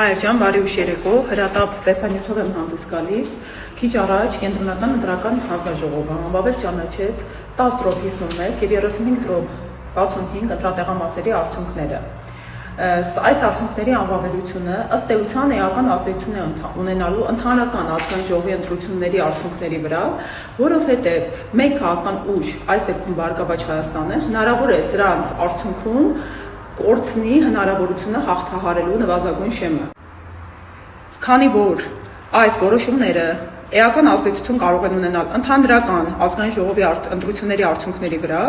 Հայերջան, բարի ուշ երեկո, հրատապ տեսանյութով եմ հանդես գալիս, քիչ առաջ կենտրոնական ընտրական հանձնաժողովը անվավեր ճանաչեց 10/51 և 35/65 ընտրատեղամասերի արդյունքները։ Այս արդյունքների անվավերությունը ըստ էության էական ազդեցություն է ունենալու ընդհանրական ազգային ժողովի ընտրությունների արդյունքների վրա, որովհետև մեկ քաղաքական ուժ, այս դեպքում Բարգավաճ Հայաստանը, հնարավոր է սրանց արդյունքում կորցնի հնարավորությունը հաղթահարելու նվազագույն շեմը։ Քանի որ այս որոշումները էական ազդեցություն կարող են ունենալ ընդհանրական ազգային ժողովի ընտրությունների արդյունքների վրա,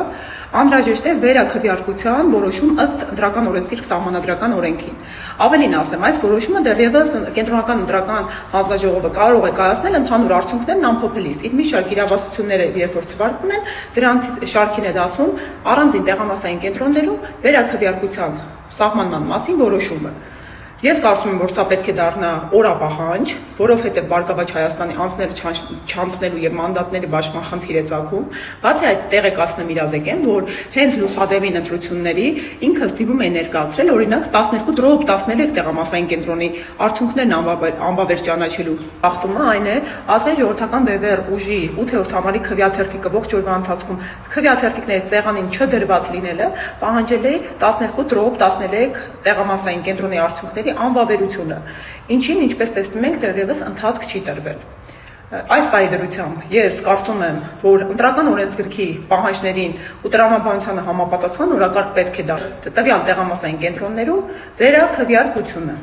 անհրաժեշտ է վերաքվեարկության որոշում ըստ ընտրական օրենսգիրք սահմանադրական օրենքին։ Ավելին ասեմ, այս որոշումը դեռևս կենտրոնական ընտրական հանձնաժողովը կարող է կայացնել ընդհանուր արդյունքներն ամփոփելիս, իր մի շարք իրավասությունները երբ որ թվարկվում են, դրանց շարքին է դասվում առանձին տեղամասային կենտրոններում վերաքվեարկության սահմանման մասին որոշումը։ Ես կարծում եմ, որ սա պետք է դառնա օրապահանջ, որովհետև Բարգավաճ Հայաստանի անցնել չանցնելու եւ մանդատների բաշխման խնդիր է ծագում, բացի այդ տեղեկացնեմ իրազեկեմ, որ հենց լուսադեմին ընտրությունների ինքը ստիպում է ներկայացրել, օրինակ 12/13 տեղամասային կենտրոնի արդյունքներն անվավեր ճանաչելու ախտումը այն է, ազգային ժողովրդական բևեռ ուժի 8-րդ համարի քվեաթերթիկը ողջ օրվա ընթացքում քվեաթերթիկների սեղանին չդրված լինելը պահանջել է 12/13 տեղամասային կենտրոնի արդյունքների անվավերությունը, ինչին, ինչպես տեսնում ենք, դեռևս ընթացք չի տրվել։ Այս պայմանությամբ ես կարծում եմ, որ ընտրական օրենսգրքի պահանջներին ու տրամաբանությանը համապատասխան օրակարգ պետք է տվյալ տեղամասային կենտրոններում վերաքվեարկությունը։